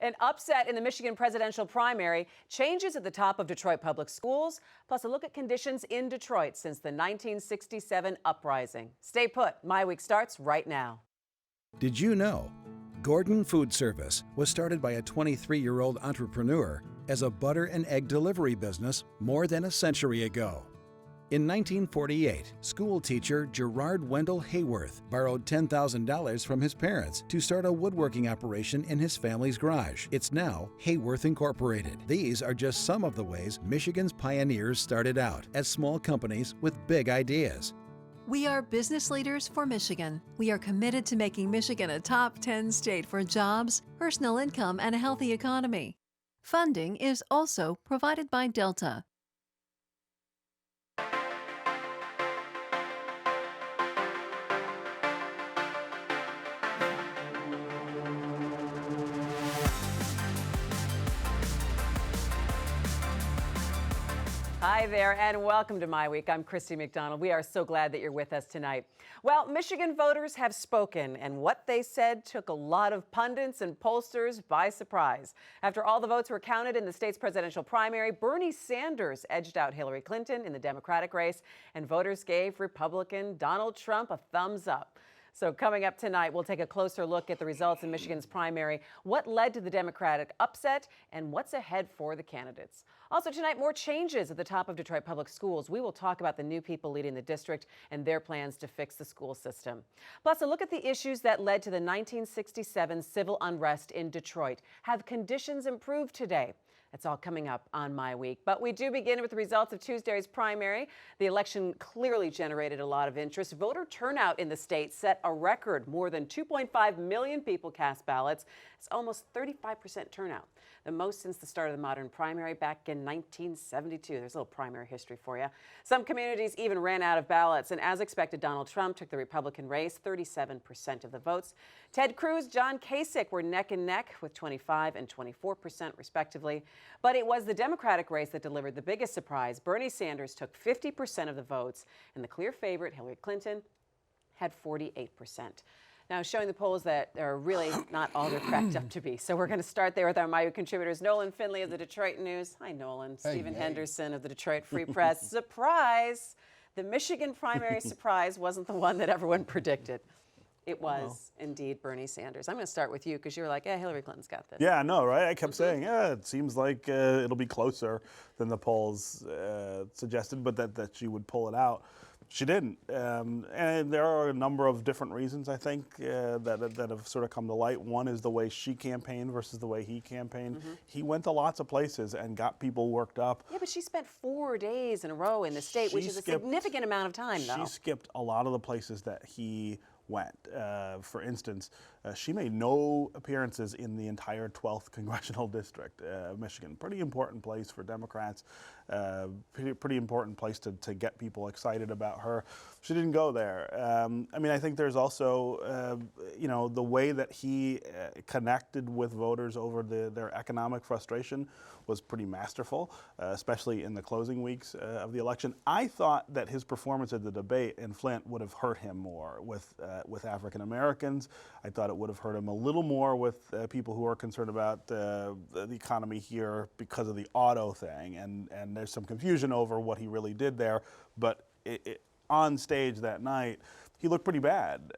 An upset in the Michigan presidential primary, changes at the top of Detroit public schools, plus a look at conditions in Detroit since the 1967 uprising. Stay put. MiWeek starts right now. Did you know Gordon Food Service was started by a 23-year-old entrepreneur as a butter and egg delivery business more than a century ago? In 1948, school teacher Gerard Wendell Hayworth borrowed $10,000 from his parents to start a woodworking operation in his family's garage. It's now Hayworth Incorporated. These are just some of the ways Michigan's pioneers started out as small companies with big ideas. We are business leaders for Michigan. We are committed to making Michigan a top 10 state for jobs, personal income, and a healthy economy. Funding is also provided by Delta. Hi there, and welcome to MiWeek. I'm Christy McDonald. We are so glad that you're with us tonight. Well, Michigan voters have spoken, and what they said took a lot of pundits and pollsters by surprise. After all the votes were counted in the state's presidential primary, Bernie Sanders edged out Hillary Clinton in the Democratic race, and voters gave Republican Donald Trump a thumbs up. So coming up tonight, we'll take a closer look at the results in Michigan's primary, what led to the Democratic upset, and what's ahead for the candidates. Also tonight, more changes at the top of Detroit public schools. We will talk about the new people leading the district and their plans to fix the school system. Plus, a look at the issues that led to the 1967 civil unrest in Detroit. Have conditions improved today? That's all coming up on MiWeek. But we do begin with the results of Tuesday's primary. The election clearly generated a lot of interest. Voter turnout in the state set a record. More than 2.5 million people cast ballots. It's almost 35% turnout, the most since the start of the modern primary back in 1972. There's a little primary history for you. Some communities even ran out of ballots. And as expected, Donald Trump took the Republican race, 37% of the votes. Ted Cruz, John Kasich were neck and neck with 25 and 24% respectively. But it was the Democratic race that delivered the biggest surprise. Bernie Sanders took 50% of the votes, and the clear favorite, Hillary Clinton, had 48%. Now, showing the polls that they're really not all they're cracked up to be. So we're going to start there with our MiWeek contributors. Nolan Finley of the Detroit News. Hi, Nolan. Hey, Stephen hey. Henderson of the Detroit Free Press. Surprise! The Michigan primary surprise wasn't the one that everyone predicted. It was indeed Bernie Sanders. I'm going to start with you because you were like, yeah, Hillary Clinton's got this. Yeah, I know, right? I kept saying, yeah, it seems like it'll be closer than the polls suggested, but that she would pull it out. She didn't. And there are a number of different reasons, I think, that have sort of come to light. One is the way she campaigned versus the way he campaigned. Mm-hmm. He went to lots of places and got people worked up. Yeah, but she spent 4 days in a row in the state, which is a significant amount of time, though. She skipped a lot of the places that he went. For instance, she made no appearances in the entire 12th congressional district of Michigan. Pretty important place for Democrats. Pretty important place to get people excited about her. She didn't go there. I mean, I think there's also, the way that he connected with voters over their economic frustration was pretty masterful, especially in the closing weeks of the election. I thought that his performance at the debate in Flint would have hurt him more with African Americans. I thought it would have hurt him a little more with people who are concerned about the economy here because of the auto thing, and there's some confusion over what he really did there. But on stage that night, he looked pretty bad,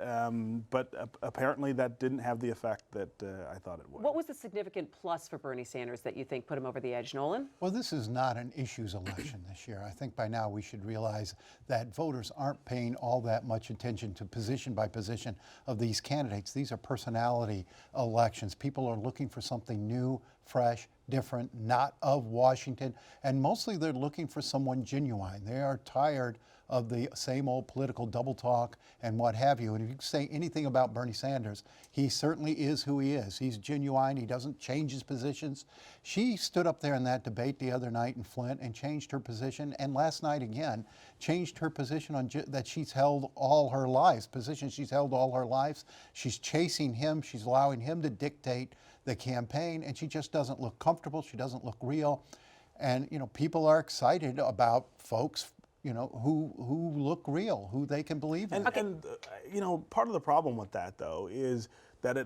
but apparently that didn't have the effect that I thought it would. What was the significant plus for Bernie Sanders that you think put him over the edge, Nolan? Well, this is not an issues election this year. I think by now we should realize that voters aren't paying all that much attention to position by position of these candidates. These are personality elections. People are looking for something new, fresh, different, not of Washington, and mostly they're looking for someone genuine. They are tired of the same old political double talk and what have you. And if you say anything about Bernie Sanders, he certainly is who he is. He's genuine. He doesn't change his positions. She stood up there in that debate the other night in Flint and changed her position, and last night again changed her position on that she's held all her lives, position she's held all her lives. She's chasing him. She's allowing him to dictate the campaign, and she just doesn't look comfortable. She doesn't look real. And, people are excited about folks who look real, who they can believe in. And part of the problem with that, though, is that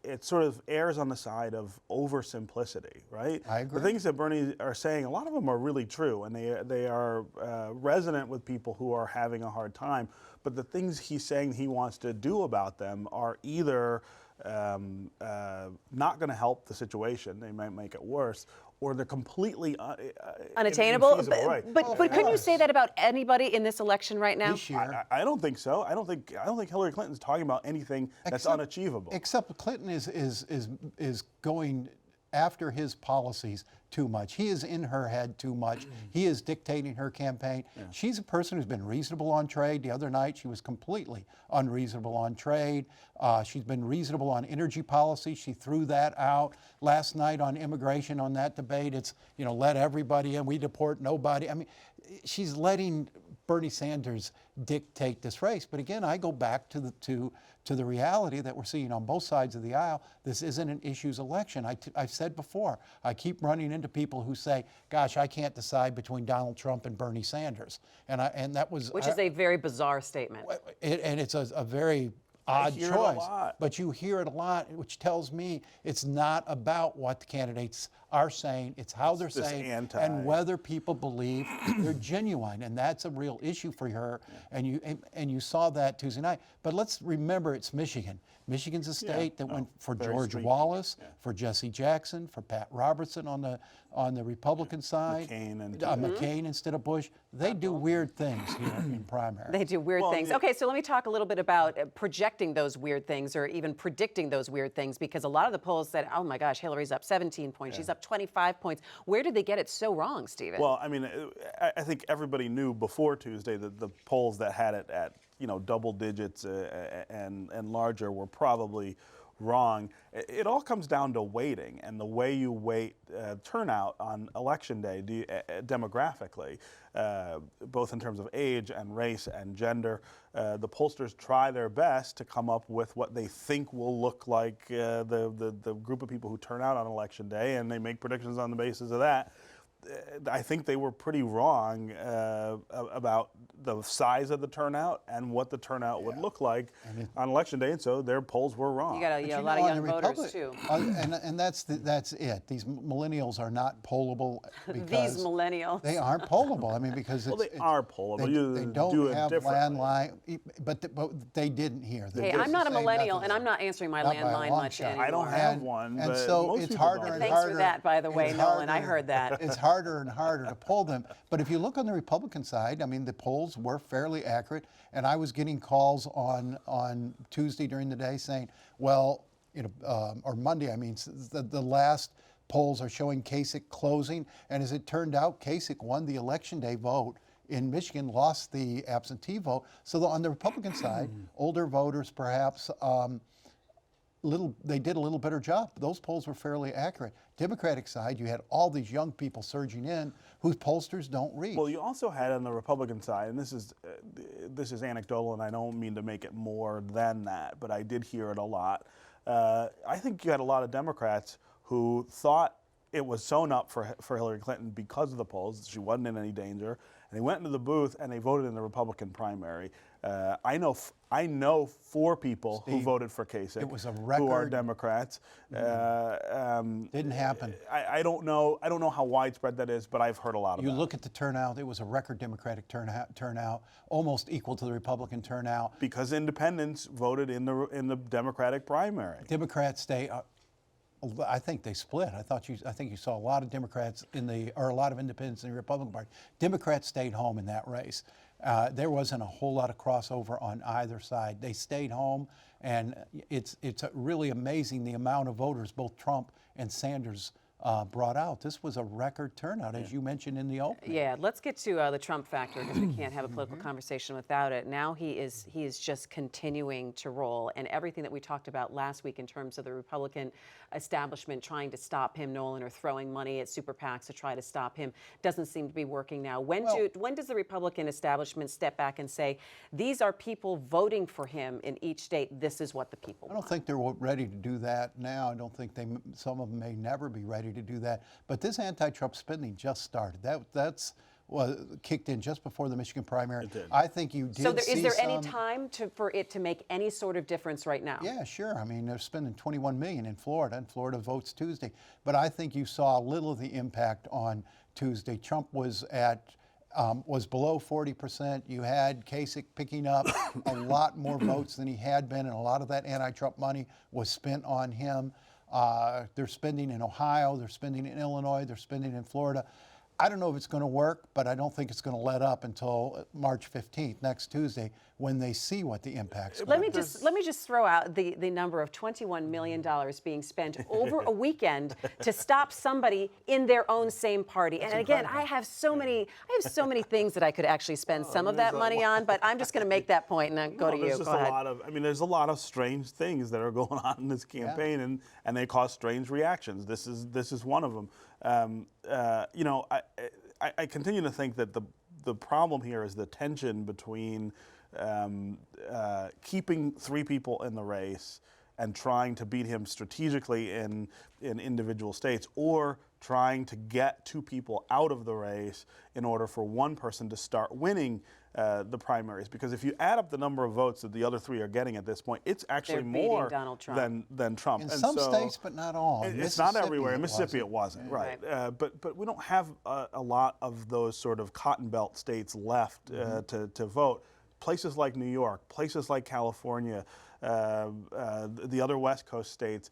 it sort of errs on the side of oversimplicity, right? I agree. The things that Bernie are saying, a lot of them are really true, and they are resonant with people who are having a hard time. But the things he's saying he wants to do about them are either not going to help the situation, they might make it worse, or they're completely unattainable. infeasible, right? But couldn't you say that about anybody in this election right now? This year, I don't think so. I don't think Hillary Clinton's talking about anything that's unachievable. Except Clinton is going after his policies too much. He is in her head too much. He is dictating her campaign. Yeah. She's a person who's been reasonable on trade. The other night she was completely unreasonable on trade. She's been reasonable on energy policy. She threw that out. Last night on immigration, on that debate, it's, let everybody in, we deport nobody. I mean, she's letting Bernie Sanders dictate this race. But again, I go back to the reality that we're seeing on both sides of the aisle. This isn't an issues election. I've said before, I keep running into people who say, gosh, I can't decide between Donald Trump and Bernie Sanders. And that was... Which is a very bizarre statement. And it's a very odd choice. But you hear it a lot, which tells me it's not about what the candidates are saying, it's how they're saying and whether people believe they're genuine. And that's a real issue for her. Yeah. And you saw that Tuesday night. But let's remember, it's Michigan. Michigan's a state that went for George Wallace, for Jesse Jackson, for Pat Robertson on the Republican side, McCain instead of Bush. They do weird things here in primary. They do weird things. Okay, so let me talk a little bit about projecting those weird things or even predicting those weird things, because a lot of the polls said, oh my gosh, Hillary's up 17 points, she's up 25 points. Where did they get it so wrong, Stephen? Well, I mean, I think everybody knew before Tuesday that the polls that had it at double digits and larger were probably wrong. It all comes down to weighting and the way you weight turnout on election day demographically, both in terms of age and race and gender. The pollsters try their best to come up with what they think will look like the group of people who turn out on election day, and they make predictions on the basis of that. I think they were pretty wrong about the size of the turnout and what the turnout would look like on election day, and so their polls were wrong. You got a lot of young voters too. And that's it. These millennials are not pollable because these millennials. They aren't pollable. I mean, because they are pollable. They don't have landline, but they didn't hear. Hey, I'm not a millennial, and I'm not answering my landline much anymore. I don't have one. And so it's harder and harder. Thanks for that, by the way, Nolan. I heard that. It's harder and harder to poll them. But if you look on the Republican side, I mean, the polls were fairly accurate. And I was getting calls on Tuesday during the day saying, well, or Monday, I mean, the last polls are showing Kasich closing. And as it turned out, Kasich won the election day vote in Michigan, lost the absentee vote. So on the Republican side, older voters perhaps, they did a little better job. Those polls were fairly accurate. Democratic side, you had all these young people surging in whose pollsters don't reach. Well, you also had on the Republican side, and this is anecdotal, and I don't mean to make it more than that, but I did hear it a lot. I think you had a lot of Democrats who thought it was sewn up for Hillary Clinton because of the polls. She wasn't in any danger. And they went into the booth and they voted in the Republican primary. I know 4 people who voted for Kasich. It was a record. Who are Democrats. Didn't happen. I don't know how widespread that is, but I've heard a lot about it. You look at the turnout, it was a record Democratic turnout, almost equal to the Republican turnout. Because independents voted in the Democratic primary. Democrats stay. I think they split. I think you saw a lot of Democrats or a lot of independents in the Republican Party. Democrats stayed home in that race. There wasn't a whole lot of crossover on either side. They stayed home, and it's really amazing the amount of voters both Trump and Sanders brought out. This was a record turnout, as you mentioned in the opening. Yeah, let's get to the Trump factor, because we can't have a political conversation without it. Now he is just continuing to roll, and everything that we talked about last week in terms of the Republican establishment trying to stop him, Nolan, or throwing money at super PACs to try to stop him doesn't seem to be working now. When does the Republican establishment step back and say, these are people voting for him in each state, this is what the people want? I don't think they're ready to do that now. I don't think some of them may never be ready to do that. But this anti-Trump spending just started. That's kicked in just before the Michigan primary. It did. I think you did So is there any some- time for it to make any sort of difference right now? Yeah, sure. I mean, they're spending $21 million in Florida, and Florida votes Tuesday. But I think you saw a little of the impact on Tuesday. Trump was below 40%. You had Kasich picking up a lot more votes than he had been, and a lot of that anti-Trump money was spent on him. They're spending in Ohio, they're spending in Illinois, they're spending in Florida. I don't know if it's going to work, but I don't think it's going to let up until March 15th, next Tuesday, when they see what the impact's Let going me just throw out the number of $21 million being spent over a weekend to stop somebody in their own same party. And again, I have so many things that I could actually spend some of that money on, but I'm just going to make that point and then go to you. There's just Go ahead. a lot of, I mean, there's a lot of strange things that are going on in this campaign, and they cause strange reactions. This is one of them. You know, I continue to think that the problem here is the tension between keeping 3 people in the race and trying to beat him strategically in individual states, or trying to get 2 people out of the race in order for one person to start winning the primaries. Because if you add up the number of votes that the other 3 are getting at this point, it's actually They're beating more Donald Trump. than Trump. in And some so states, but not all. In it's not Mississippi, everywhere. In it Mississippi, wasn't. it wasn't, right? But we don't have a lot of those sort of cotton belt states left to vote. Places like New York, places like California, the other West Coast states,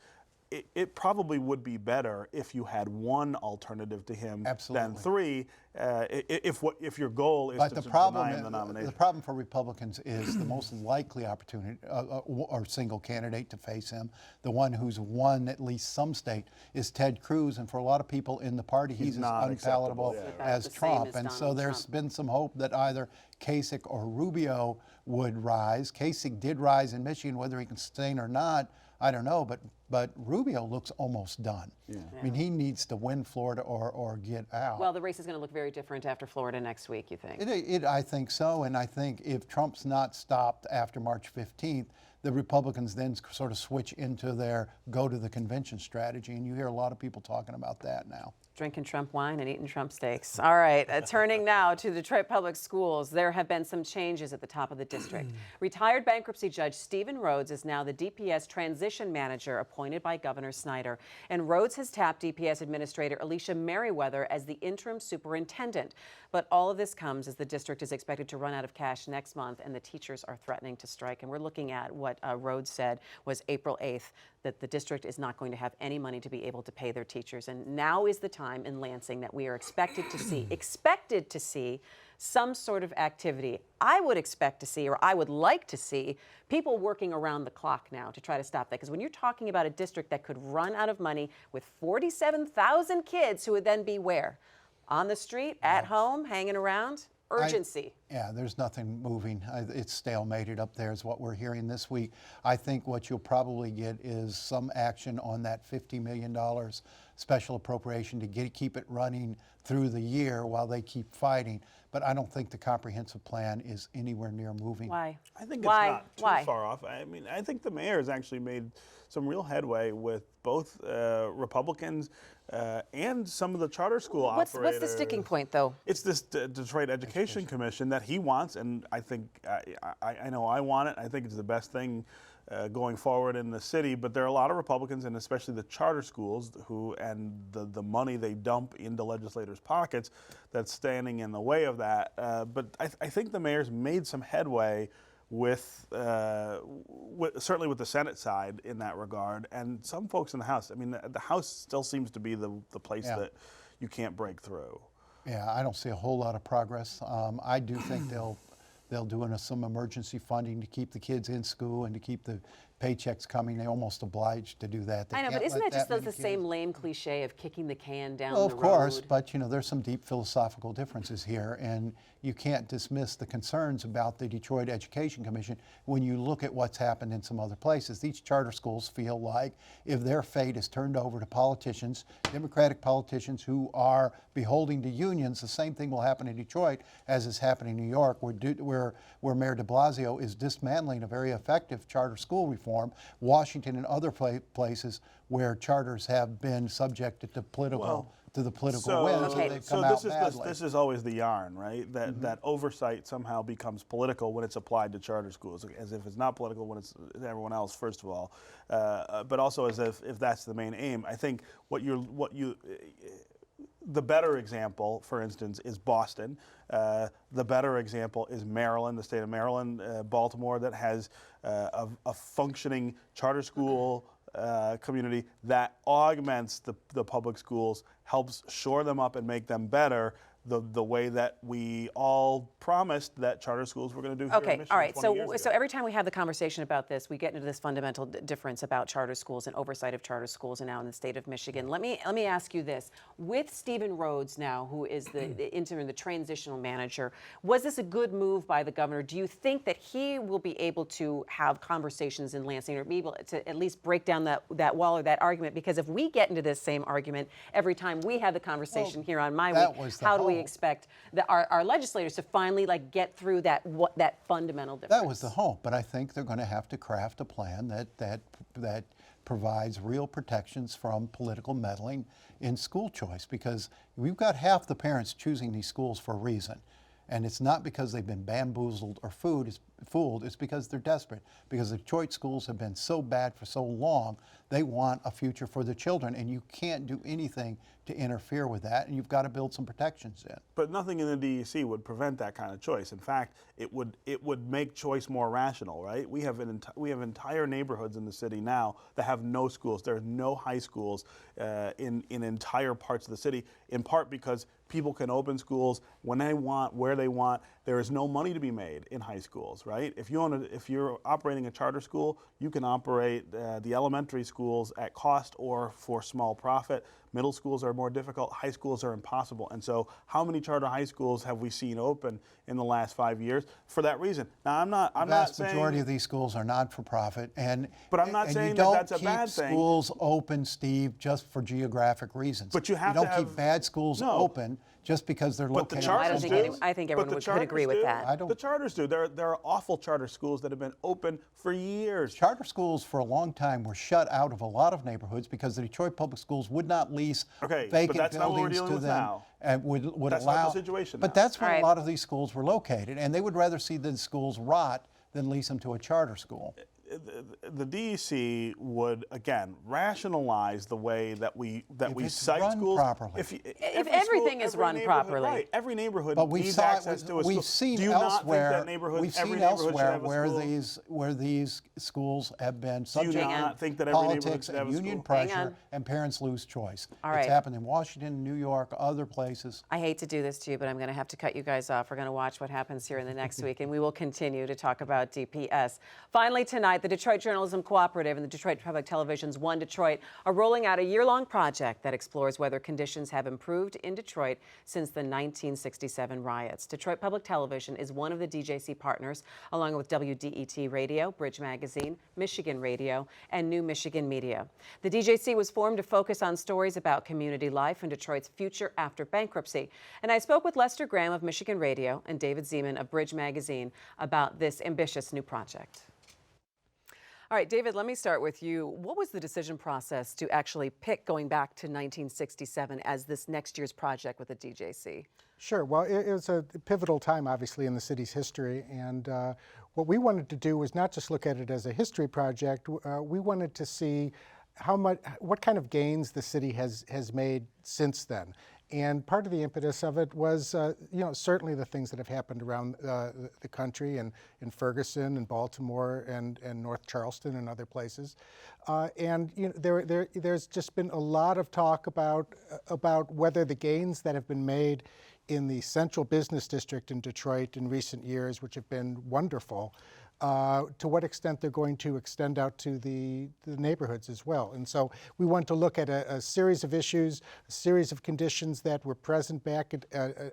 it probably would be better if you had one alternative to him than 3. If your goal is to deny him the nomination. The problem for Republicans is the most likely opportunity or single candidate to face him, the one who's won at least some state, is Ted Cruz. And for a lot of people in the party, he's as unpalatable as Trump. And so there's been some hope that either Kasich or Rubio would rise. Kasich did rise in Michigan, whether he can sustain or not, I don't know, but Rubio looks almost done. Yeah. I mean, he needs to win Florida or get out. Well, the race is going to look very different after Florida next week, you think? I think so, and I think if Trump's not stopped after March 15th, the Republicans then sort of switch into their go to the convention strategy, and you hear a lot of people talking about that now. Drinking Trump wine and eating Trump steaks. All right, turning now to Detroit Public Schools. There have been some changes at the top of the district. Retired bankruptcy judge Stephen Rhodes is now the DPS transition manager appointed by Governor Snyder. And Rhodes has tapped DPS Administrator Alicia Merriweather as the interim superintendent. But all of this comes as the district is expected to run out of cash next month, and the teachers are threatening to strike. And we're looking at what Rhodes said was April 8th, that the district is not going to have any money to be able to pay their teachers. And now is the time in Lansing that we are expected to see some sort of activity. I would expect to see, or I would like to see, people working around the clock now to try to stop that. Because when you're talking about a district that could run out of money with 47,000 kids who would then be where? On the street, at home, hanging around? Urgency. There's nothing moving. It's stalemated up there is what we're hearing this week. I think what you'll probably get is some action on that $50 million special appropriation to keep it running through the year while they keep fighting. But I don't think the comprehensive plan is anywhere near moving. Why? I think it's not too far off. I mean, I think the mayor has actually made some real headway with both Republicans and some of the charter school operators. What's the sticking point, though? It's this Detroit Education Commission that he wants, and I think I know I want it. I think it's the best thing going forward in the city. But there are a lot of Republicans, and especially the charter schools, and the money they dump into legislators' pockets, that's standing in the way of that. But I think the mayor's made some headway with certainly with the Senate side in that regard, and some folks in the House. I mean, the House still seems to be the place that you can't break through. Yeah, I don't see a whole lot of progress. I do think they'll do some emergency funding to keep the kids in school and to keep the paychecks coming. They're almost obliged to do that. I know, but isn't that just the same lame cliche of kicking the can down the road? Of course, but there's some deep philosophical differences here, and you can't dismiss the concerns about the Detroit Education Commission when you look at what's happened in some other places. These charter schools feel like if their fate is turned over to politicians, Democratic politicians who are beholden to unions, the same thing will happen in Detroit as is happening in New York, where Mayor de Blasio is dismantling a very effective charter school reform. Washington and other places where charters have been subjected to political to the political winds, and they've come out badly. This is always the yarn, right? That oversight somehow becomes political when it's applied to charter schools, as if it's not political when it's everyone else, first of all, but also as if that's the main aim. I think the better example, for instance, is Boston. The better example is Maryland, the state of Maryland, Baltimore, that has a functioning charter school community that augments the public schools, helps shore them up and make them better, the way that we all promised that charter schools were going to do here in Michigan. All right. 20 years ago. So every time we have the conversation about this, we get into this fundamental difference about charter schools and oversight of charter schools, and now in the state of Michigan. Let me ask you this: with Stephen Rhodes now, who is the interim, the transitional manager, was this a good move by the governor? Do you think that he will be able to have conversations in Lansing, or be able to at least break down that wall or that argument? Because if we get into this same argument every time we have the conversation here on MiWeek, how do we expect our legislators to finally get through that fundamental difference? That was the hope, but I think they're going to have to craft a plan that provides real protections from political meddling in school choice, because we've got half the parents choosing these schools for a reason. And it's not because they've been bamboozled or fooled, it's because they're desperate. Because the choice schools have been so bad for so long, they want a future for their children, and you can't do anything to interfere with that, and you've got to build some protections in. But nothing in the DEC would prevent that kind of choice. In fact, it would make choice more rational, right? We have entire neighborhoods in the city now that have no schools. There are no high schools in entire parts of the city, in part because people can open schools when they want, where they want. There is no money to be made in high schools, right? If you're operating a charter school, you can operate the elementary schools at cost or for small profit. Middle schools are more difficult. High schools are impossible. And so how many charter high schools have we seen open in the last 5 years for that reason? Now, I'm not saying... The vast majority of these schools are not-for-profit. But I'm not saying that that's a bad thing. You don't keep schools open, Steve, just for geographic reasons. But you don't keep bad schools open just because they're located. But the charters do. I think everyone could agree with that. The charters do. There are awful charter schools that have been open for years. Charter schools for a long time were shut out of a lot of neighborhoods because the Detroit Public Schools would not lease vacant buildings to them. Now. And would that's allow. Not the situation but now. That's where a lot of these schools were located, and they would rather see the schools rot than lease them to a charter school. The DEC would again rationalize the way that we cite schools properly. If everything is run properly, right? Every neighborhood needs access to a school. We've seen Do you elsewhere. Not think that neighborhood, we've every seen neighborhood elsewhere should have a where these schools have been subject to politics and union pressure, and parents lose choice. It's happened in Washington, New York, other places. I hate to do this to you, but I'm going to have to cut you guys off. We're going to watch what happens here in the next week, and we will continue to talk about DPS. Finally tonight, the Detroit Journalism Cooperative and the Detroit Public Television's One Detroit are rolling out a year-long project that explores whether conditions have improved in Detroit since the 1967 riots. Detroit Public Television is one of the DJC partners, along with WDET Radio, Bridge Magazine, Michigan Radio, and New Michigan Media. The DJC was formed to focus on stories about community life and Detroit's future after bankruptcy. And I spoke with Lester Graham of Michigan Radio and David Zeman of Bridge Magazine about this ambitious new project. All right, David, let me start with you. What was the decision process to actually pick going back to 1967 as this next year's project with the DJC? Sure. Well, it was a pivotal time, obviously, in the city's history. And what we wanted to do was not just look at it as a history project. We wanted to see what kind of gains the city has made since then. And part of the impetus of it was, certainly the things that have happened around the country and in Ferguson and Baltimore and North Charleston and other places. There's just been a lot of talk about whether the gains that have been made in the central business district in Detroit in recent years, which have been wonderful, to what extent they're going to extend out to the neighborhoods as well. And so we want to look at a series of issues, a series of conditions that were present back at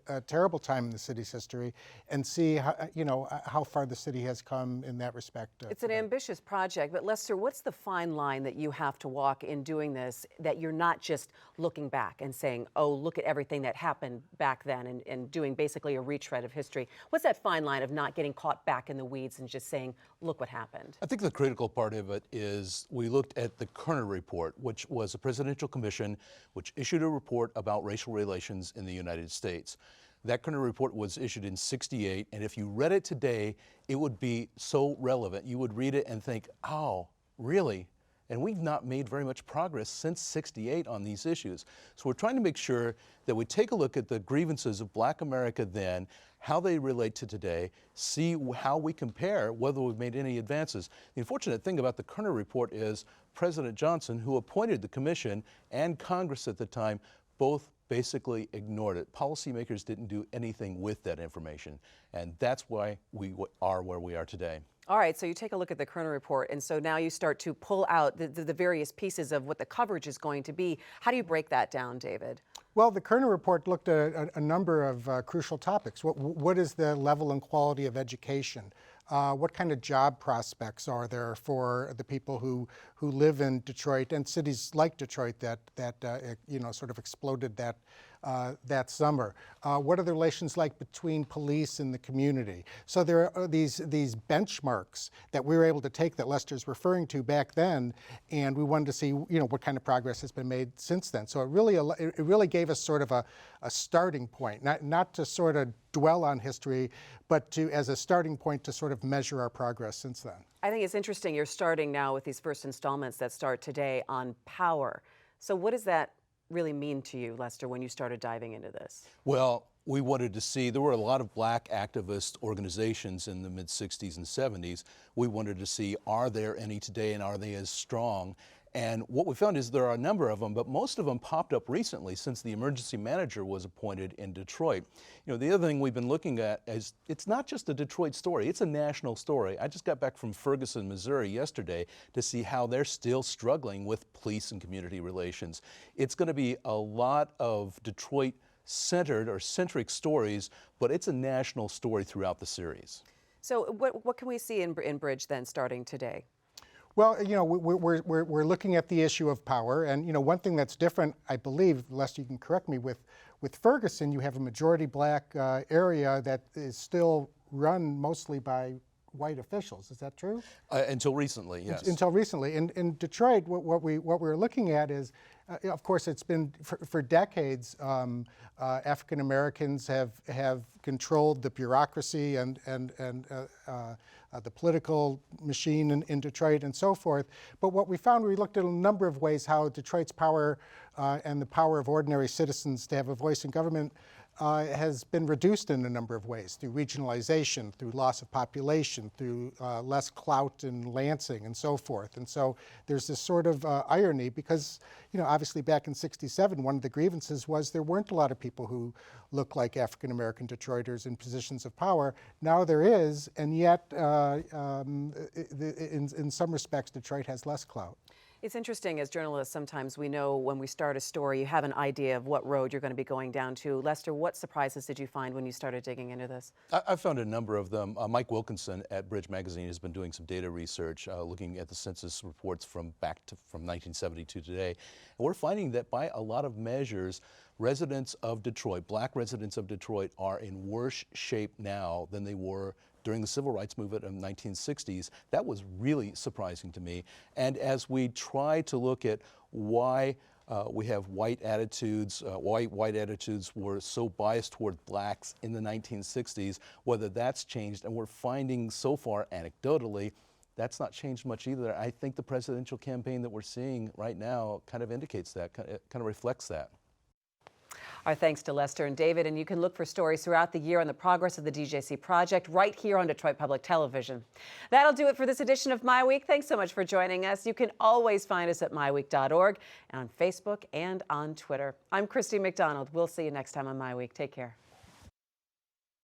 a terrible time in the city's history, and see how far the city has come in that respect. It's an ambitious project, but Lester, what's the fine line that you have to walk in doing this, that you're not just looking back and saying, oh, look at everything that happened back then and doing basically a retread of history? What's that fine line of not getting caught back in the weeds and just saying, saying, look what happened? I think the critical part of it is we looked at the Kerner report, which was a presidential commission which issued a report about racial relations in the United States. That Kerner report was issued in '68, and if you read it today, it would be so relevant. You would read it and think, oh, really? And we've not made very much progress since '68 on these issues. So we're trying to make sure that we take a look at the grievances of Black America then, how they relate to today, see how we compare, whether we've made any advances. The unfortunate thing about the Kerner report is President Johnson, who appointed the commission, and Congress at the time, both basically ignored it. Policymakers didn't do anything with that information, and that's why we are where we are today. All right, so you take a look at the Kerner report, and so now you start to pull out the various pieces of what the coverage is going to be. How do you break that down, David? Well, the Kerner report looked at a number of crucial topics. What is the level and quality of education? What kind of job prospects are there for the people who live in Detroit and cities like Detroit that sort of exploded that summer? What are the relations like between police and the community? So there are these benchmarks that we were able to take that Lester's referring to back then, and we wanted to see what kind of progress has been made since then. So it really gave us sort of a starting point, not to sort of dwell on history, but as a starting point to sort of measure our progress since then. I think it's interesting you're starting now with these first installments that start today on power. So what does that really mean to you, Lester, when you started diving into this? Well, we wanted to see, there were a lot of Black activist organizations in the mid-'60s and '70s. We wanted to see, are there any today, and are they as strong? And what we found is there are a number of them, but most of them popped up recently since the emergency manager was appointed in Detroit. The other thing we've been looking at is it's not just a Detroit story, it's a national story. I just got back from Ferguson, Missouri yesterday to see how they're still struggling with police and community relations. It's going to be a lot of Detroit-centered or centric stories, but it's a national story throughout the series. So what can we see in Bridge then starting today? Well, we're looking at the issue of power, and one thing that's different, I believe, Lester, you can correct me, with Ferguson, you have a majority Black area that is still run mostly by white officials. Is that true? Until recently, yes. Until recently. In Detroit, what we're looking at is, of course, it's been for decades. African Americans have controlled the bureaucracy and the political machine in Detroit and so forth. But what we found, we looked at a number of ways how Detroit's power and the power of ordinary citizens to have a voice in government has been reduced in a number of ways, through regionalization, through loss of population, through less clout in Lansing and so forth. And so there's this sort of irony because, obviously back in '67, one of the grievances was there weren't a lot of people who looked like African-American Detroiters in positions of power. Now there is, and yet in some respects, Detroit has less clout. It's interesting, as journalists, sometimes we know when we start a story, you have an idea of what road you're going to be going down to. Lester, what surprises did you find when you started digging into this? I found a number of them. Mike Wilkinson at Bridge Magazine has been doing some data research, looking at the census reports from 1970 to today. And we're finding that by a lot of measures, residents of Detroit, Black residents of Detroit, are in worse shape now than they were during the civil rights movement of the 1960s. That was really surprising to me. And as we try to look at why we have white attitudes, why white attitudes were so biased toward Blacks in the 1960s, whether that's changed, and we're finding so far anecdotally, that's not changed much either. I think the presidential campaign that we're seeing right now kind of indicates that, kind of reflects that. Our thanks to Lester and David, and you can look for stories throughout the year on the progress of the DJC project right here on Detroit Public Television. That'll do it for this edition of My Week. Thanks so much for joining us. You can always find us at myweek.org and on Facebook and on Twitter. I'm Christy McDonald. We'll see you next time on My Week. Take care.